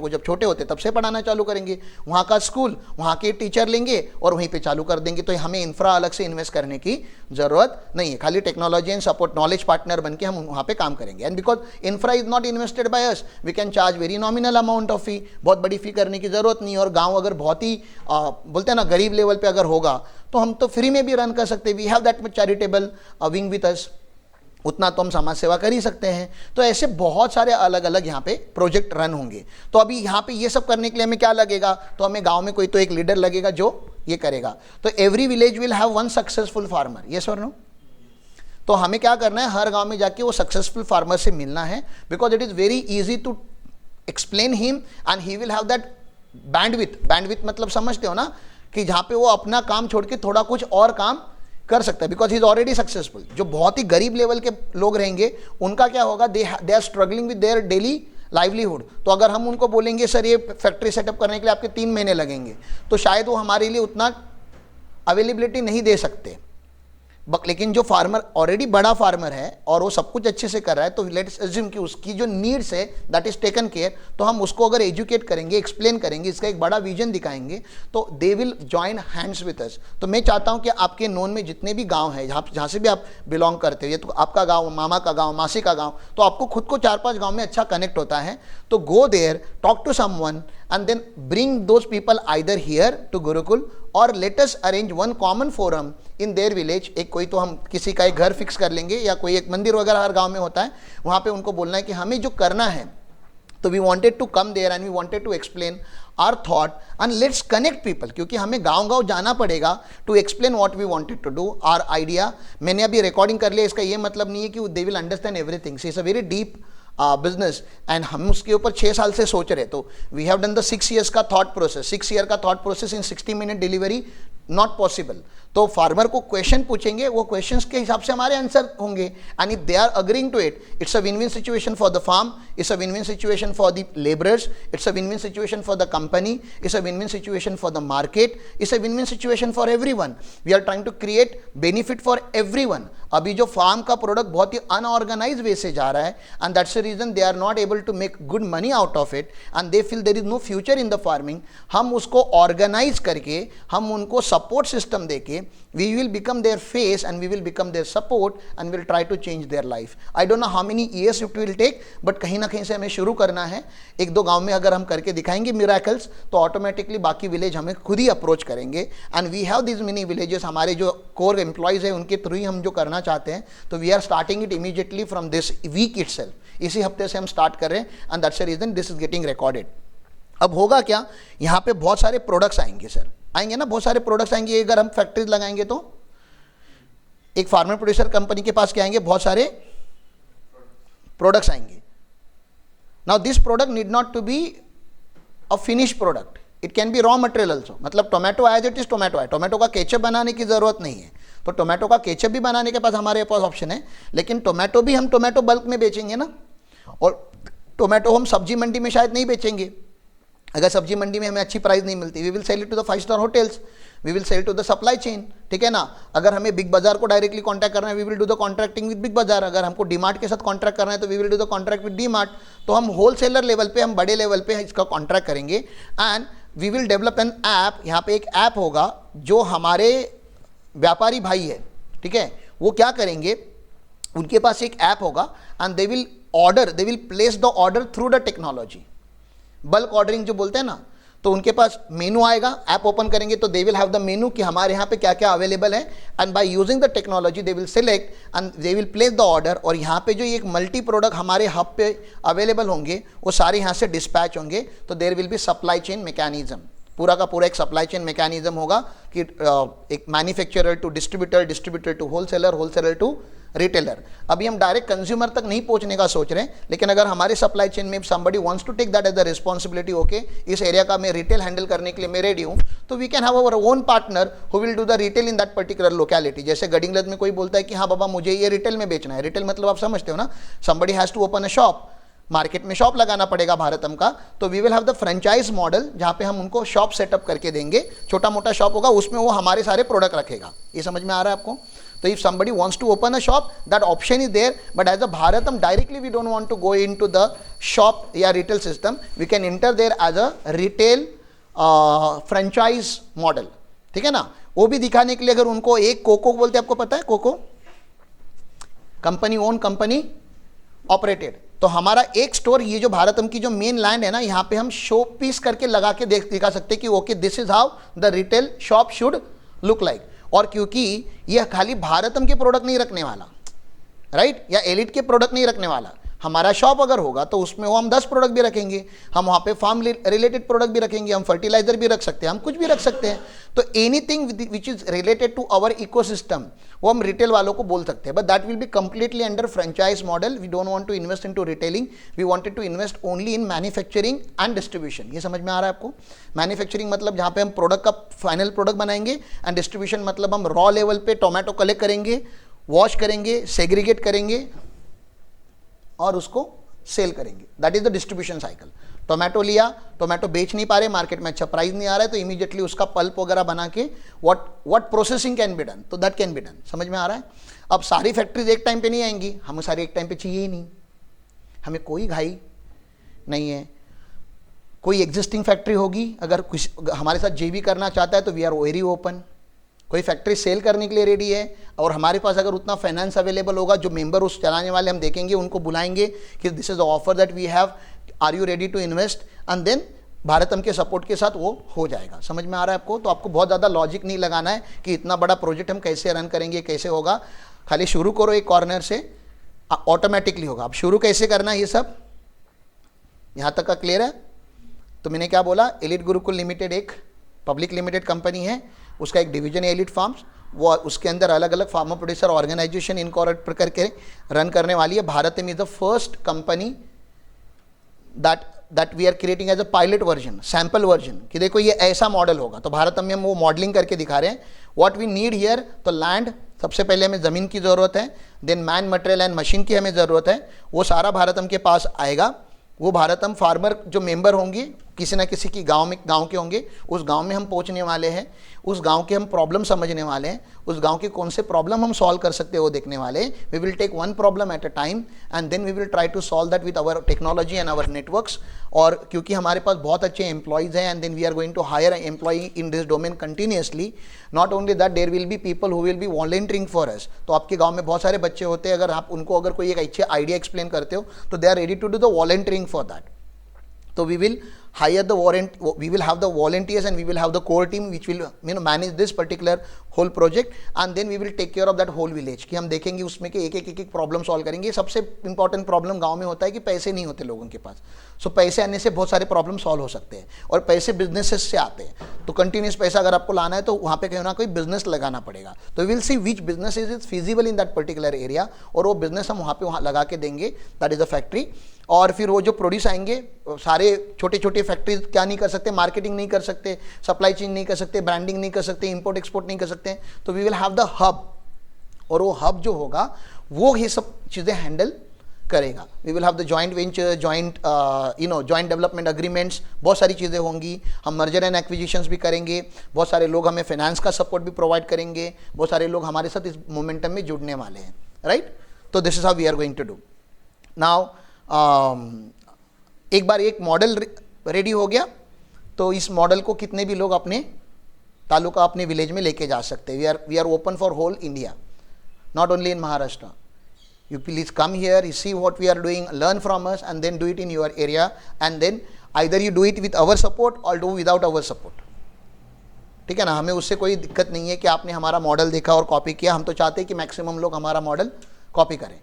Speaker 1: जब छोटे होते तब से पढ़ाना चालू करेंगे, वहाँ का स्कूल, वहाँ के टीचर लेंगे और वहीं पे चालू कर देंगे। तो हमें इंफ्रा अलग से इन्वेस्ट करने की ज़रूरत नहीं है, खाली technology and support knowledge partner बन के हम वहाँ पे काम करेंगे। And because infra is not invested by us, we can charge very nominal amount of fee, बहुत बड़ी फी करने की ज़रूरत नहीं है। और गाँव अगर बहुत ही बोलते हैं ना गरीब लेवल पर अगर होगा तो हम तो फ्री में भी रन कर सकते हैं। We have that much charitable wing with us, उतना तो हम समाज सेवा कर ही सकते हैं। तो ऐसे बहुत सारे अलग अलग यहाँ पे प्रोजेक्ट रन होंगे। तो अभी यहाँ पे ये सब करने के लिए हमें क्या लगेगा, तो हमें गांव में कोई तो एक लीडर लगेगा जो ये करेगा। तो every village will have one successful farmer, yes और नो। तो हमें क्या करना है, हर गांव में जाके वो सक्सेसफुल फार्मर से मिलना है, because it is very easy to explain him and he will have that bandwidth मतलब समझते हो ना, कि जहाँ पे वो अपना काम छोड़ के थोड़ा कुछ और काम कर सकता है, because he is already successful. जो बहुत ही गरीब लेवल के लोग रहेंगे उनका क्या होगा, they are struggling with their daily livelihood. तो अगर हम उनको बोलेंगे सर ये फैक्ट्री सेटअप करने के लिए आपके 3 महीने लगेंगे, तो शायद वो हमारे लिए उतना अवेलेबिलिटी नहीं दे सकते। लेकिन जो फार्मर ऑलरेडी बड़ा फार्मर है और वो सब कुछ अच्छे से कर रहा है, तो लेट्स अज्यूम कि उसकी जो नीड्स है दैट इज टेकन केयर। तो हम उसको अगर एजुकेट करेंगे, एक्सप्लेन करेंगे, इसका एक बड़ा विजन दिखाएंगे, तो they will join hands with us. तो मैं चाहता हूं कि आपके नोन में जितने भी गांव हैं, जहाँ से भी आप बिलोंग करते हो, ये तो आपका गाँव, मामा का गाँव, मासी का गाँव, तो आपको खुद को 4-5 गाँव में अच्छा कनेक्ट होता है, तो go there, talk to someone and then bring those people either here to Gurukul or let us arrange one common forum in their village। एक कोई तो हम किसी का एक घर फिक्स कर लेंगे या कोई एक मंदिर वगैरह हर गांव में होता है, वहाँ पे उनको बोलना है कि हमें जो करना है, तो we wanted to come there and we wanted to explain our thought and let's connect people, क्योंकि हमें गांव-गांव जाना पड़ेगा to explain what we wanted to do, our idea. मैंने अभी रिकॉर्डिंग कर लिया, इसका ये मतलब नहीं है कि they will understand everything, it's a very deep business and हम उसके ऊपर 6 साल से सोच रहे। तो we have done the 6 years का थॉट प्रोसेस, 6 year का thought process in 60 minute delivery not possible. तो फार्मर को क्वेश्चन पूछेंगे, वो क्वेश्चंस के हिसाब से हमारे आंसर होंगे, and if they are agreeing to it, it's a win win situation for the farm, it's a win win situation for the labourers, it's a win win situation for the company, it's a win win situation for the market, it's a win win situation for everyone. We are trying to create benefit for everyone. अभी जो farm का product बहुत ही unorganised वे से जा रहा है, and that's the reason they are not able to make good money out of it and they feel there is no future in the farming. हम उसको ऑर्गेनाइज करके, हम उनको सपोर्ट सिस्टम देके, we will become their face and we will become their support and will try to change their life. I don't know how many years it will take, but कहीं ना कहीं से हमें शुरू करना है। 1-2 गांव में अगर हम करके दिखाएंगे मिराकल्स, तो ऑटोमेटिकली बाकी विलेज हमें खुद ही अप्रोच करेंगे। And we have this mini villages, हमारे जो कोर एम्प्लॉयज़ हैं उनके थ्रू ही हम जो करना चाहते हैं। तो we are starting it immediately from this week itself, इसी हफ्ते से हम स्टार्ट कर रहे हैं, and that's the reason this is getting recorded. अब होगा क्या, यहाँ पे बहुत सारे प्रोडक्ट्स आएंगे सर, आएंगे ना, बहुत सारे प्रोडक्ट्स आएंगे। अगर हम फैक्ट्रीज लगाएंगे तो एक फार्मर प्रोड्यूसर कंपनी के पास क्या आएंगे, बहुत सारे प्रोडक्ट्स आएंगे। Now this product need not to be a finish product, it can be raw material also. मतलब tomato as it is tomato है, टोमेटो का केचप बनाने की जरूरत नहीं है, तो टोमेटो का केचप भी बनाने के पास हमारे पास ऑप्शन है। लेकिन टोमेटो भी हम टोमेटो बल्क में बेचेंगे ना, और टोमेटो हम सब्जी मंडी में शायद नहीं बेचेंगे। अगर सब्जी मंडी में हमें अच्छी प्राइस नहीं मिलती, we will sell it to the 5-star hotels, we will sell to the supply chain, ठीक है ना। अगर हमें बिग बाजार को डायरेक्टली कॉन्टैक्ट करना है, we will do the contracting with Big Bazaar. अगर हमको डीमार्ट के साथ कॉन्ट्रैक्ट करना है, तो we will do the contract with DMart. तो हम होलसेलर लेवल पे, हम बड़े लेवल पे इसका कॉन्ट्रैक्ट करेंगे, and we will develop an app. यहाँ पे एक ऐप होगा जो हमारे व्यापारी भाई है, ठीक है, वो क्या करेंगे, उनके पास एक ऐप होगा and they will order, they will place the order through the technology, bulk ordering जो बोलते हैं ना। तो उनके पास मेनू आएगा, ऐप ओपन करेंगे तो they will have the menu कि हमारे यहाँ पे क्या क्या अवेलेबल है, and by using the technology they will select and they will place the order. और यहाँ पे जो एक मल्टी प्रोडक्ट हमारे हब पे अवेलेबल होंगे, वो सारे यहाँ से डिस्पैच होंगे। तो there will be supply chain mechanism, पूरा का पूरा एक सप्लाई चेन मैकेनिज्म होगा कि एक manufacturer to distributor, distributor to wholesaler, wholesaler to retailer. अभी हम डायरेक्ट कंज्यूमर तक नहीं पहुंचने का सोच रहे हैं, लेकिन अगर हमारे सप्लाई चेन में somebody wants to take that as the responsibility, okay इस एरिया का मैं रिटेल हैंडल करने के लिए मैं रेडी हूँ, तो we can have our own partner who will do the retail in that particular locality. जैसे गडिंगलत में कोई बोलता है कि हाँ बाबा मुझे ये रिटेल में बेचना है, रिटेल मतलब आप समझते हो ना, somebody has to open a shop, market में शॉप लगाना पड़ेगा भारतम का, तो we will have the franchise model जहाँ पे हम उनको शॉप सेटअप करके देंगे, छोटा मोटा शॉप होगा, उसमें वो हमारे सारे प्रोडक्ट रखेगा। ये समझ में आ रहा है आपको? तो if somebody wants to open a shop, that option is there, but as a Bharatam directly we don't want to go into the shop या retail system, we can enter there as a retail franchise model, ठीक है ना। वो भी दिखाने के लिए अगर उनको एक कोको बोलते हैं, आपको पता है COCO, company own company operated, तो हमारा एक स्टोर, ये जो भारतम की जो मेन लैंड है ना, यहाँ पे हम शो पीस करके लगा के दिखा सकते हैं कि okay this is how the retail shop should look like. और क्योंकि ये खाली भारतम के प्रोडक्ट नहीं रखने वाला, राइट, या एलिट के प्रोडक्ट नहीं रखने वाला, हमारा शॉप अगर होगा तो उसमें वो हम 10 प्रोडक्ट भी रखेंगे, हम वहाँ पे फार्म रिलेटेड प्रोडक्ट भी रखेंगे, हम फर्टिलाइजर भी रख सकते हैं, हम कुछ भी रख सकते हैं। तो anything which is related to our ecosystem वो हम रिटेल वालों को बोल सकते हैं, but that will be completely under franchise model. We don't want to invest into retailing, we wanted to invest only in manufacturing and distribution. ये समझ में आ रहा है आपको? मैन्युफैक्चरिंग मतलब जहाँ पे हम प्रोडक्ट का फाइनल प्रोडक्ट बनाएंगे, एंड डिस्ट्रीब्यूशन मतलब हम रॉ लेवल पे टोमेटो कलेक्ट करेंगे, वॉश करेंगे, सेग्रीगेट करेंगे और उसको सेल करेंगे। That is the distribution cycle. Tomato लिया, टोमेटो बेच नहीं पा रहे, मार्केट में अच्छा प्राइस नहीं आ रहा है, तो इमीडिएटली उसका पल्प वगैरह बना के what processing can be done, तो दैट कैन बी डन। समझ में आ रहा है? अब सारी फैक्ट्रीज एक टाइम पे नहीं आएंगी, हमें सारी एक टाइम पे चाहिए ही नहीं, हमें कोई घाई नहीं है। कोई एग्जिस्टिंग फैक्ट्री होगी, अगर कुछ हमारे साथ जेवी करना चाहता है तो वी आर वेरी ओपन। कोई फैक्ट्री सेल करने के लिए रेडी है और हमारे पास अगर उतना फाइनेंस अवेलेबल होगा, जो मेंबर उस चलाने वाले हम देखेंगे, उनको बुलाएंगे कि this is the offer that we have, are you ready to invest, and then Bharatam के सपोर्ट के साथ वो हो जाएगा। समझ में आ रहा है आपको? तो आपको बहुत ज़्यादा लॉजिक नहीं लगाना है कि इतना बड़ा प्रोजेक्ट हम कैसे रन करेंगे, कैसे होगा। खाली शुरू करो एक कॉर्नर से, ऑटोमेटिकली होगा। अब शुरू कैसे करना है, ये सब यहाँ तक का क्लियर है? तो मैंने क्या बोला, एलिट गुरुकुल लिमिटेड एक पब्लिक लिमिटेड कंपनी है, उसका एक डिवीजन है एलिट फार्म्स, वो उसके अंदर अलग अलग फार्मर प्रोड्यूसर ऑर्गेनाइजेशन इनकॉर्पोरेट करके रन करने वाली है। Bharatam is the first company that we are creating as a pilot version, sample version, कि देखो ये ऐसा मॉडल होगा। तो भारतम में हम वो मॉडलिंग करके दिखा रहे हैं। व्हाट वी नीड हियर, तो लैंड, सबसे पहले हमें ज़मीन की ज़रूरत है, then man material and machine की हमें ज़रूरत है, वो सारा भारतम के पास आएगा। वो भारतम फार्मर जो मेंबर होंगे, किसी ना किसी की गांव के होंगे, उस गांव में हम पहुंचने वाले हैं, उस गांव के हम प्रॉब्लम समझने वाले हैं, उस गांव के कौन से प्रॉब्लम हम सॉल्व कर सकते हैं वो देखने वाले हैं। We will take one problem at a time and then we will try to solve that with our technology and our networks. और क्योंकि हमारे पास बहुत अच्छे एम्प्लॉयज़ हैं, and then we are going to hire employ in this domain continuously. Not only that, there will be people who will be volunteering for us. तो आपके गाँव में बहुत सारे बच्चे होते हैं, अगर आप उनको अगर कोई एक अच्छे आइडिया एक्सप्लेन करते हो तो they are ready to do the volunteering for that. So we will hire we will have the volunteers and we will have the core team which will manage this particular whole project, and then we will take care of that whole village। कि हम देखेंगे उसमें कि एक problem solve करेंगे। सबसे important problem गांव में होता है कि पैसे नहीं होते लोगों के पास। सो पैसे आने से बहुत सारे प्रॉब्लम सॉल्व हो सकते हैं, और पैसे बिजनेसेस से आते हैं। तो कंटिन्यूस पैसा अगर आपको लाना है तो वहाँ पे कहीं ना कोई बिजनेस लगाना पड़ेगा। तो will see which business is feasible in that particular area, और वो बिजनेस हम वहाँ लगा के देंगे, दैट इज द फैक्ट्री। और फिर वो जो प्रोड्यूस आएंगे, सारे छोटे छोटे फैक्ट्रीज क्या नहीं कर सकते, मार्केटिंग नहीं कर सकते, सप्लाई चेन नहीं कर सकते, ब्रांडिंग नहीं कर सकते, इंपोर्ट एक्सपोर्ट नहीं कर सकते। तो we will have the hub, और वो हब जो होगा वो ये सब चीज़ें हैंडल करेगा। We will have the joint venture, joint development agreements, बहुत सारी चीज़ें होंगी। हम मर्जर एंड एक्विजिशंस भी करेंगे, बहुत सारे लोग हमें फाइनेंस का सपोर्ट भी प्रोवाइड करेंगे, बहुत सारे लोग हमारे साथ इस मोमेंटम में जुड़ने वाले हैं, राइट। तो this is how we are going to do now. एक बार एक मॉडल रेडी हो गया तो इस मॉडल को कितने भी लोग अपने तालुका, अपने विलेज में लेके जा सकते हैं। We are open for whole India, not only in Maharashtra. You please come here, you see what we are doing, learn from us, and then do it in your area, and then either you do it with our support or do without our support। ठीक है ना, हमें उससे कोई दिक्कत नहीं है कि आपने हमारा मॉडल देखा और कॉपी किया। हम तो चाहते हैं कि मैक्सिमम लोग हमारा मॉडल कॉपी करें,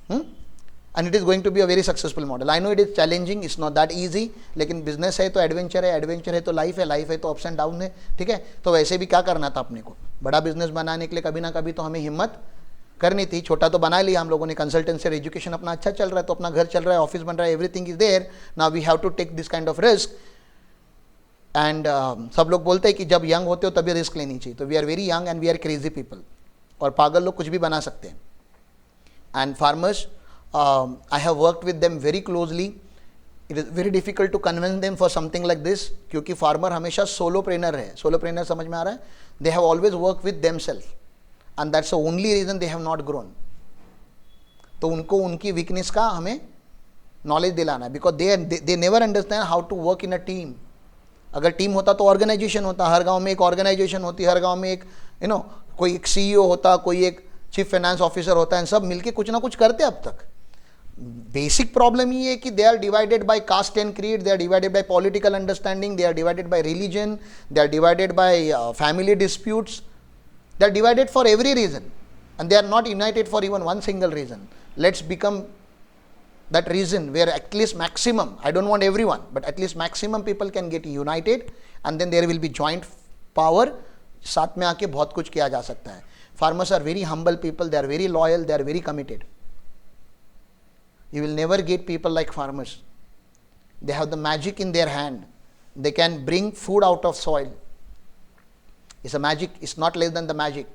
Speaker 1: and it is going to be a very successful model. I know it is challenging, it's not that easy, लेकिन बिजनेस है तो एडवेंचर है, एडवेंचर है तो लाइफ है, लाइफ है तो अप्स एंड डाउन है। ठीक है, तो वैसे भी क्या करना था अपने को, बड़ा बिजनेस बनाने के लिए कभी ना कभी तो हमें हिम्मत करनी थी। छोटा तो बना लिया हम लोगों ने, कंसल्टेंसी, एजुकेशन अपना अच्छा चल रहा है, तो अपना घर चल रहा है, ऑफिस बन रहा है, everything is there. Now we have to take this kind of risk, and सब लोग बोलते हैं कि जब यंग होते हो तभी रिस्क लेनी चाहिए। तो we are very young and we are crazy people, और पागल लोग कुछ भी बना सकते हैं। And farmers I have worked with them very closely. It is very difficult to convince them for something like this, क्योंकि फार्मर हमेशा सोलोप्रेनर है. सोलोप्रेनर समझ में आ रहा है? They have always worked with themselves and that's the only reason they have not grown. तो उनको उनकी वीकनेस का हमें नॉलेज दिलाना है, because they never understand how to work in a team. अगर टीम होता तो ऑर्गेनाइजेशन होता, हर गांव में एक ऑर्गेनाइजेशन होती, हर गांव में एक कोई एक सीईओ होता, कोई एक चीफ फाइनेंस ऑफिसर होता है, सब मिलके कुछ ना कुछ करते अब तक. बेसिक प्रॉब्लम ये है कि they are divided by caste and creed, they are divided by political understanding, they are divided by religion, they are divided by family disputes, they are divided for every reason and they are not united for even one single reason. Let's become that reason where at least maximum, I don't want everyone, but at least maximum people can get united and then there will be joint power. साथ में आके बहुत कुछ किया जा सकता है. Farmers are very humble people, they are very loyal, they are very committed. You will never get people like farmers. They have the magic in their hand. They can bring food out of soil. It's a magic, it's not less than the magic.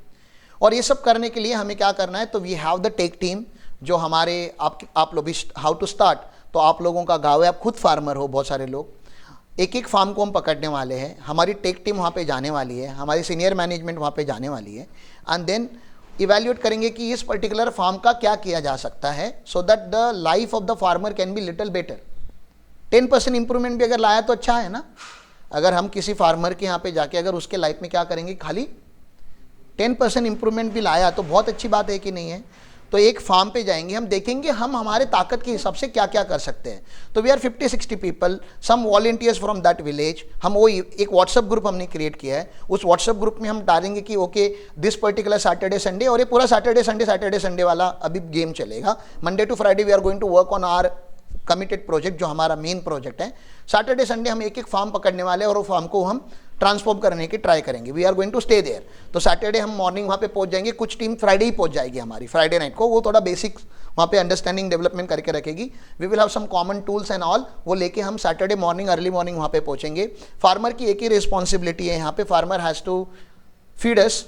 Speaker 1: और ये सब करने के लिए हमें क्या करना है, तो we have the tech team, जो हमारे आप लोग भी हाउ टू स्टार्ट. तो आप लोगों का गाँव है, आप खुद फार्मर हो, बहुत सारे लोग, एक एक फार्म को हम पकड़ने वाले हैं. हमारी टेक टीम वहाँ पे जाने वाली है, हमारी सीनियर मैनेजमेंट वहाँ पे जाने वाली है एंड देन इवैल्यूएट करेंगे कि इस पर्टिकुलर फार्म का क्या किया जा सकता है, so that the life of the farmer can be little better. 10% improvement भी अगर लाया तो अच्छा है ना. अगर हम किसी फार्मर के यहाँ पे जाके अगर उसके लाइफ में क्या करेंगे, खाली 10% इंप्रूवमेंट भी लाया तो बहुत अच्छी बात है कि नहीं है. तो एक फार्म पे जाएंगे, हम देखेंगे हम हमारे ताकत के हिसाब से क्या क्या कर सकते हैं. तो we are 50-60 people, some volunteers from that village. हम वो एक व्हाट्सएप ग्रुप हमने क्रिएट किया है. उस व्हाट्सएप ग्रुप में हम डालेंगे कि okay this particular Saturday Sunday, और ये पूरा सैटरडे संडे वाला अभी गेम चलेगा. Monday to Friday we are going to work on our committed project, जो हमारा मेन प्रोजेक्ट है. सैटरडे संडे हम एक एक फार्म पकड़ने वाले हैं और वो फार्म को हम ट्रांसफॉर्म करने की ट्राई करेंगे. We are going to stay there. तो सैटरडे हम मॉर्निंग वहाँ पे पहुँच जाएंगे. कुछ टीम फ्राइडे ही पहुँच जाएगी हमारी, फ्राइडे नाइट को. वो थोड़ा बेसिक वहाँ पे अंडरस्टैंडिंग डेवलपमेंट करके रखेगी. We will have some common tools and all. वो लेके हम सैटरडे मॉर्निंग अर्ली मॉर्निंग वहाँ पे पहुँचेंगे. फार्मर की एक ही रिस्पॉन्सिबिलिटी है यहाँ पे, फार्मर हैज़ टू फीड अस.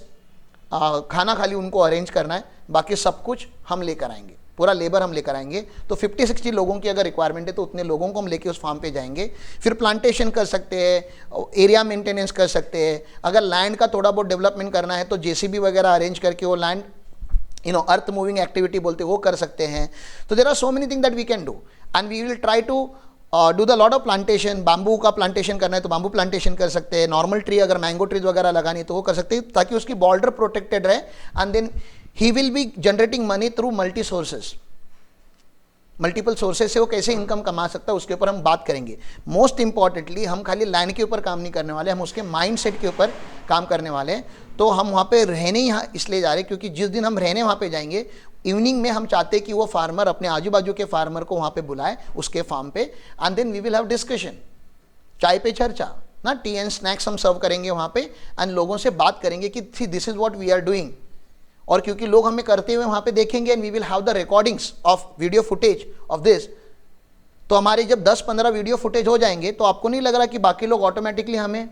Speaker 1: खाना खाली उनको अरेंज करना है, बाकी सब कुछ हम लेकर आएंगे, पूरा लेबर हम लेकर आएंगे. तो 50-60 लोगों की अगर रिक्वायरमेंट है तो उतने लोगों को हम लेके उस फार्म पे जाएंगे. फिर प्लांटेशन कर सकते हैं, एरिया मेंटेनेंस कर सकते हैं. अगर लैंड का थोड़ा बहुत डेवलपमेंट करना है तो जेसीबी वगैरह अरेंज करके वो लैंड अर्थ मूविंग एक्टिविटी बोलते हैं, वो कर सकते हैं. तो there are so many thing that we can do and we will try to do the lot of plantation. Bamboo का प्लांटेशन करना है तो बाम्बू प्लांटेशन कर सकते हैं. नॉर्मल ट्री अगर मैंगो ट्रीज वगैरह लगानी है तो वो कर सकते हैं, ताकि उसकी बॉर्डर प्रोटेक्टेड रहे. And then he will be generating money through multi sources. Multiple sources से वो कैसे इनकम कमा सकता है उसके ऊपर हम बात करेंगे. मोस्ट इंपॉर्टेंटली हम खाली लैंड के ऊपर काम नहीं करने वाले, हम उसके माइंड सेट के ऊपर काम करने वाले हैं. तो हम वहाँ पे रहने ही इसलिए जा रहे हैं क्योंकि जिस दिन हम रहने वहाँ पे जाएंगे, इवनिंग में हम चाहते हैं कि वो फार्मर अपने आजू बाजू के फार्मर को वहाँ पे बुलाए उसके फार्म पे, and then we will have discussion, चाय पे चर्चा ना, टी एंड स्नैक्स हम सर्व करेंगे वहाँ पे एंड लोगों से बात करेंगे कि this is what we are doing. और क्योंकि लोग हमें करते हुए वहाँ पे देखेंगे and we will have the recordings of video footage of this. तो हमारे जब 10-15 वीडियो फुटेज हो जाएंगे तो आपको नहीं लग रहा कि बाकी लोग ऑटोमेटिकली हमें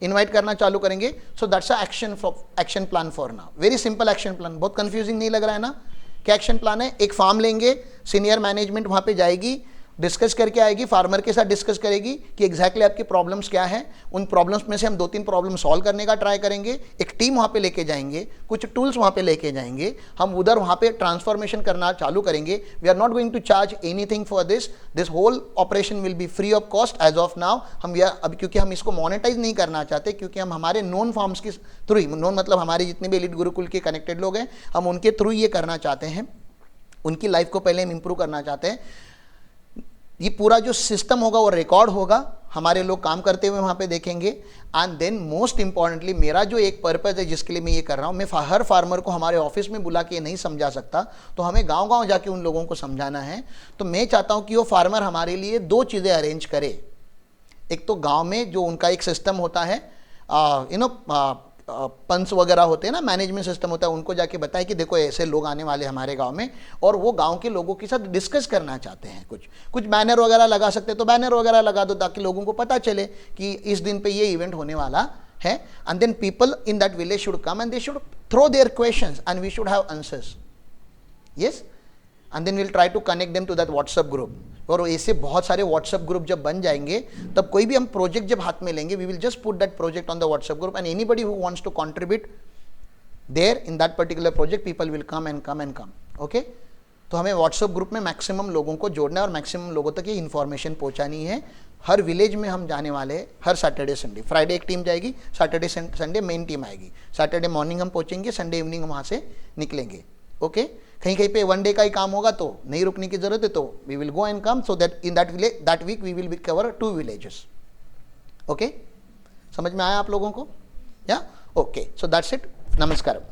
Speaker 1: इनवाइट करना चालू करेंगे. So that's a action plan for now. Very simple action plan. बहुत कंफ्यूजिंग नहीं लग रहा है ना. क्या एक्शन प्लान है? एक फार्म लेंगे, सीनियर मैनेजमेंट वहाँ पे जाएगी, डिस्कस करके आएगी, फार्मर के साथ डिस्कस करेगी कि एग्जैक्टली आपकी प्रॉब्लम्स क्या है. उन प्रॉब्लम्स में से हम 2-3 प्रॉब्लम सॉल्व करने का ट्राई करेंगे. एक टीम वहाँ पे लेके जाएंगे, कुछ टूल्स वहाँ पे लेके जाएंगे, हम उधर वहाँ पे ट्रांसफॉर्मेशन करना चालू करेंगे. We are not going to charge anything for this. This whole operation will be free of cost as of now. हम अब क्योंकि हम इसको मोनेटाइज नहीं करना चाहते, क्योंकि हम हमारे नॉन फार्म्स के थ्रू ही, नॉन मतलब हमारे जितने भी एलिट गुरुकुल के कनेक्टेड लोग हैं, हम उनके थ्रू ये करना चाहते हैं. उनकी लाइफ को पहले हम इंप्रूव करना चाहते हैं. ये पूरा जो सिस्टम होगा वो रिकॉर्ड होगा, हमारे लोग काम करते हुए वहाँ पे देखेंगे. एंड देन मोस्ट इंपॉर्टेंटली मेरा जो एक पर्पज़ है जिसके लिए मैं ये कर रहा हूँ, मैं हर फार्मर को हमारे ऑफिस में बुला के नहीं समझा सकता, तो हमें गांव-गांव जाके उन लोगों को समझाना है. तो मैं चाहता हूँ कि वो फार्मर हमारे लिए 2 चीज़ें अरेंज करे. एक तो गाँव में जो उनका एक सिस्टम होता है, पंच वगैरह होते हैं ना, मैनेजमेंट सिस्टम होता है, उनको जाके बताएं कि देखो ऐसे लोग आने वाले हमारे गांव में, और वो गांव के लोगों के साथ डिस्कस करना चाहते हैं. कुछ बैनर वगैरह लगा सकते हैं तो बैनर वगैरह लगा दो, ताकि लोगों को पता चले कि इस दिन पे ये इवेंट होने वाला है. And then people in that village should come and they should throw their questions and we should have answers. Yes, and then will try to connect them to that WhatsApp group. और ऐसे बहुत सारे WhatsApp group जब बन जाएंगे तब कोई भी हम प्रोजेक्ट जब हाथ में लेंगे, we will just put that project on the WhatsApp group and anybody who wants to contribute there in that particular project, people will come and come and come. Okay, तो हमें व्हाट्सएप ग्रुप में maximum लोगों को जोड़ना है और maximum लोगों तक ये इन्फॉर्मेशन पहुंचानी है। हर विलेज में हम जाने वाले हैं हर सैटरडे संडे। फ्राइडे एक टीम जाएगी, सैटरडे संडे मेन टीम आएगी। सैटरडे मॉर्निंग हम पहुंचेंगे, संडे इवनिंग हम वहाँ से निकलेंगे। ओके, कहीं कहीं पे वन डे का ही काम होगा तो नहीं रुकने की जरूरत है, तो we will go and come, so that in that week we will cover 2 villages. Okay, समझ में आया आप लोगों को? या ओके, सो दैट्स इट। नमस्कार।